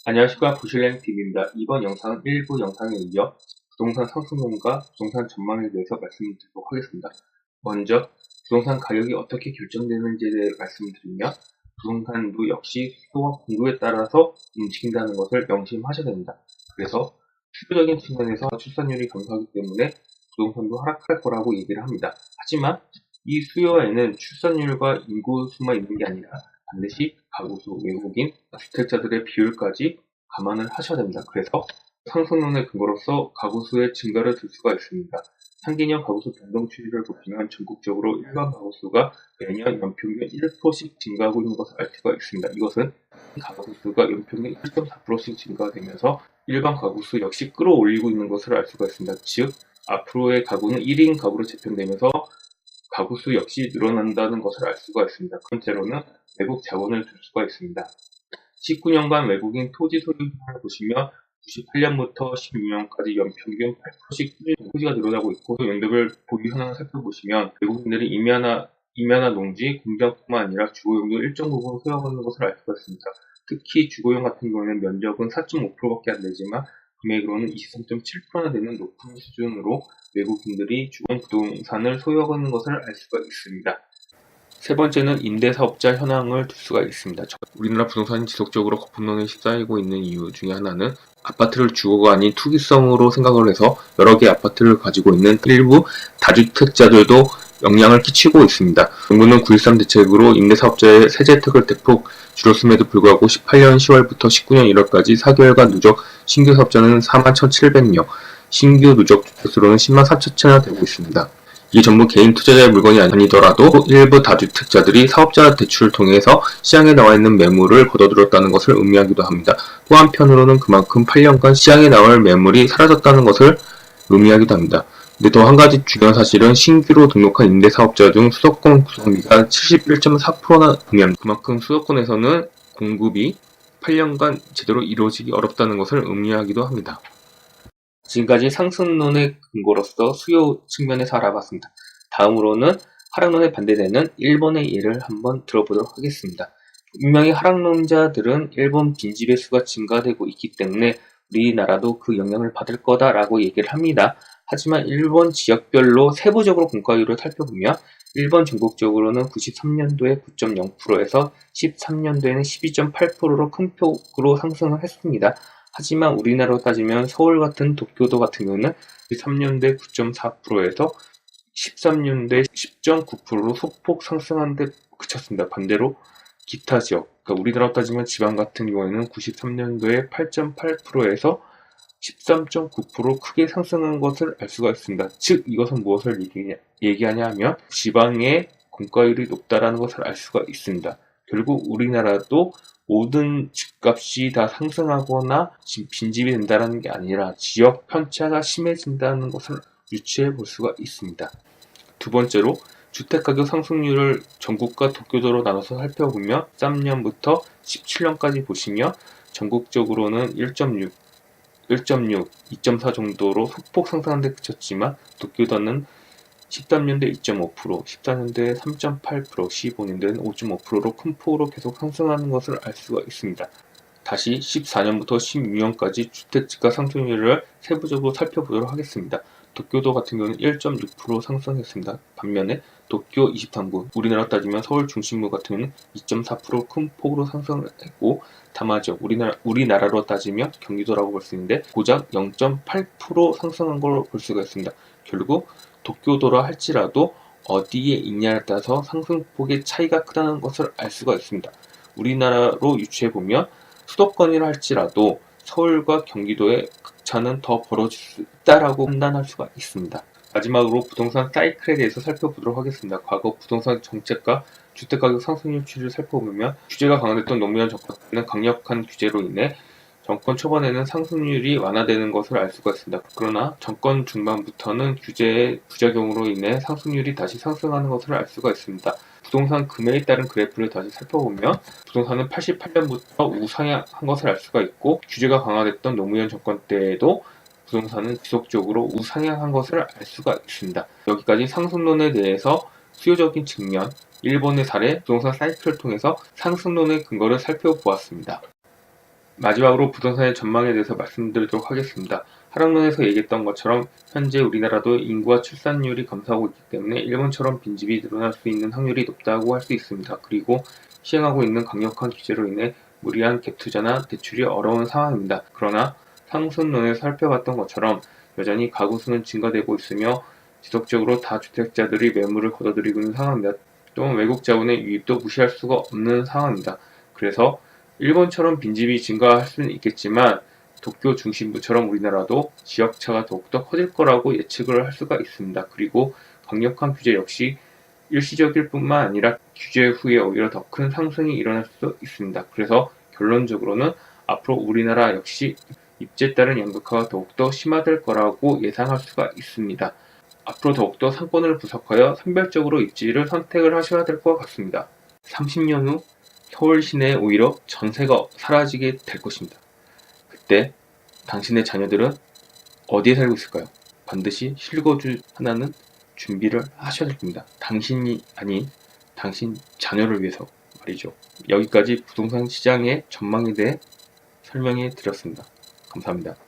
안녕하십니까, 부실랭TV입니다. 이번 영상은 일부 영상에 이어 부동산 상승론과 부동산 전망에 대해서 말씀드리도록 하겠습니다. 먼저 부동산 가격이 어떻게 결정되는지에 대해 말씀드리며 부동산도 역시 수요와 공급에 따라서 움직인다는 것을 명심하셔야 됩니다. 그래서 수요적인 측면에서 출산율이 감소하기 때문에 부동산도 하락할 거라고 얘기를 합니다. 하지만 이 수요에는 출산율과 인구 수만 있는 게 아니라 반드시 가구수, 외국인, 주택자들의 비율까지 감안을 하셔야 됩니다. 그래서 상승론의 근거로서 가구수의 증가를 들 수가 있습니다. 상기년 가구수 변동 추이를 보시면 전국적으로 일반 가구수가 매년 연평균 1%씩 증가하고 있는 것을 알 수가 있습니다. 이것은 가구수가 연평균 1.4%씩 증가되면서 일반 가구수 역시 끌어올리고 있는 것을 알 수가 있습니다. 즉, 앞으로의 가구는 1인 가구로 재편되면서 가구수 역시 늘어난다는 것을 알 수가 있습니다. 두 번째로는 외국 자본을 둘 수가 있습니다. 19년간 외국인 토지 소유를 보시면 98년부터 16년까지 연평균 8%씩 토지가 늘어나고 있고, 연도별 보유 현황을 살펴보시면 외국인들이 임야나 농지, 공장뿐만 아니라 주거용도 일정 부분 소유하고 있는 것을 알 수가 있습니다. 특히 주거용 같은 경우에는 면적은 4.5%밖에 안 되지만 금액으로는 23.7%나 되는 높은 수준으로 외국인들이 주거 부동산을 소유하고 있는 것을 알 수가 있습니다. 세 번째는 임대사업자 현황을 둘 수가 있습니다. 우리나라 부동산이 지속적으로 거품론에 휩싸이고 있는 이유 중에 하나는 아파트를 주거가 아닌 투기성으로 생각을 해서 여러 개의 아파트를 가지고 있는 일부 다주택자들도 영향을 끼치고 있습니다. 정부는 9.13 대책으로 임대사업자의 세제 혜택을 대폭 줄였음에도 불구하고 18년 10월부터 19년 1월까지 4개월간 누적 신규 사업자는 41,700명, 신규 누적 주택수로는 10만 4천채나 되고 있습니다. 이게 전부 개인 투자자의 물건이 아니더라도 일부 다주택자들이 사업자 대출을 통해서 시장에 나와 있는 매물을 거둬들였다는 것을 의미하기도 합니다. 또 한편으로는 그만큼 8년간 시장에 나올 매물이 사라졌다는 것을 의미하기도 합니다. 근데 또 한 가지 중요한 사실은 신규로 등록한 임대사업자 중 수도권 구성비가 71.4%나 되면 그만큼 수도권에서는 공급이 8년간 제대로 이루어지기 어렵다는 것을 의미하기도 합니다. 지금까지 상승론의 근거로서 수요 측면에서 알아봤습니다. 다음으로는 하락론에 반대되는 일본의 예를 한번 들어보도록 하겠습니다. 분명히 하락론자들은 일본 빈집의 수가 증가되고 있기 때문에 우리나라도 그 영향을 받을 거다라고 얘기를 합니다. 하지만 일본 지역별로 세부적으로 공가율을 살펴보면 일본 전국적으로는 93년도에 9.0%에서 13년도에는 12.8%로 큰 폭으로 상승을 했습니다. 하지만 우리나라로 따지면 서울 같은 도쿄도 같은 경우는 3년대 9.4%에서 13년대 10.9%로 소폭 상승한 데 그쳤습니다. 반대로 기타 지역, 그러니까 우리나라로 따지면 지방 같은 경우에는 93년도에 8.8%에서 13.9% 크게 상승한 것을 알 수가 있습니다. 즉, 이것은 무엇을 얘기하냐 하면 지방의 공가율이 높다라는 것을 알 수가 있습니다. 결국 우리나라도 모든 집값이 다 상승하거나 빈집이 된다는 게 아니라 지역 편차가 심해진다는 것을 유추해 볼 수가 있습니다. 두 번째로 주택가격 상승률을 전국과 도쿄도로 나눠서 살펴보면 13년부터 17년까지 보시면 전국적으로는 1.6, 2.4 정도로 소폭 상승한 데 그쳤지만 도쿄도는 13년대 2.5%, 14년대 3.8%, 15년대는 5.5%로 큰 폭으로 계속 상승하는 것을 알 수가 있습니다. 다시 14년부터 16년까지 주택지가 상승률을 세부적으로 살펴보도록 하겠습니다. 도쿄도 같은 경우는 1.6% 상승했습니다. 반면에 도쿄 23구, 우리나라 따지면 서울 중심부 같은 경우는 2.4% 큰 폭으로 상승을 했고, 다마지역, 우리나라로 따지면 경기도라고 볼 수 있는데 고작 0.8% 상승한 걸 볼 수가 있습니다. 결국 도쿄도라 할지라도 어디에 있냐에 따라서 상승폭의 차이가 크다는 것을 알 수가 있습니다. 우리나라로 유추해보면 수도권이라 할지라도 서울과 경기도의 극차는 더 벌어질 수 있다라고 판단할 수가 있습니다. 마지막으로 부동산 사이클에 대해서 살펴보도록 하겠습니다. 과거 부동산 정책과 주택가격 상승률 추이를 살펴보면 규제가 강화됐던 노무현 정권은 강력한 규제로 인해 정권 초반에는 상승률이 완화되는 것을 알 수가 있습니다. 그러나 정권 중반부터는 규제의 부작용으로 인해 상승률이 다시 상승하는 것을 알 수가 있습니다. 부동산 금액에 따른 그래프를 다시 살펴보면 부동산은 88년부터 우상향한 것을 알 수가 있고, 규제가 강화됐던 노무현 정권 때에도 부동산은 지속적으로 우상향한 것을 알 수가 있습니다. 여기까지 상승론에 대해서 수요적인 측면, 일본의 사례, 부동산 사이클을 통해서 상승론의 근거를 살펴보았습니다. 마지막으로 부동산의 전망에 대해서 말씀드리도록 하겠습니다. 하락론에서 얘기했던 것처럼 현재 우리나라도 인구와 출산율이 감소하고 있기 때문에 일본처럼 빈집이 늘어날 수 있는 확률이 높다고 할 수 있습니다. 그리고 시행하고 있는 강력한 규제로 인해 무리한 갭 투자나 대출이 어려운 상황입니다. 그러나 상승론에서 살펴봤던 것처럼 여전히 가구 수는 증가되고 있으며 지속적으로 다주택자들이 매물을 걷어들이고 있는 상황입니다. 또한 외국 자본의 유입도 무시할 수가 없는 상황입니다. 그래서 일본처럼 빈집이 증가할 수는 있겠지만 도쿄 중심부처럼 우리나라도 지역차가 더욱더 커질 거라고 예측을 할 수가 있습니다. 그리고 강력한 규제 역시 일시적일 뿐만 아니라 규제 후에 오히려 더 큰 상승이 일어날 수도 있습니다. 그래서 결론적으로는 앞으로 우리나라 역시 입지에 따른 양극화가 더욱더 심화될 거라고 예상할 수가 있습니다. 앞으로 더욱더 상권을 분석하여 선별적으로 입지를 선택을 하셔야 될 것 같습니다. 30년 후 서울 시내에 오히려 전세가 사라지게 될 것입니다. 그때 당신의 자녀들은 어디에 살고 있을까요? 반드시 실거주 하나는 준비를 하셔야 될 겁니다. 당신이 아닌 당신 자녀를 위해서 말이죠. 여기까지 부동산 시장의 전망에 대해 설명해 드렸습니다. 감사합니다.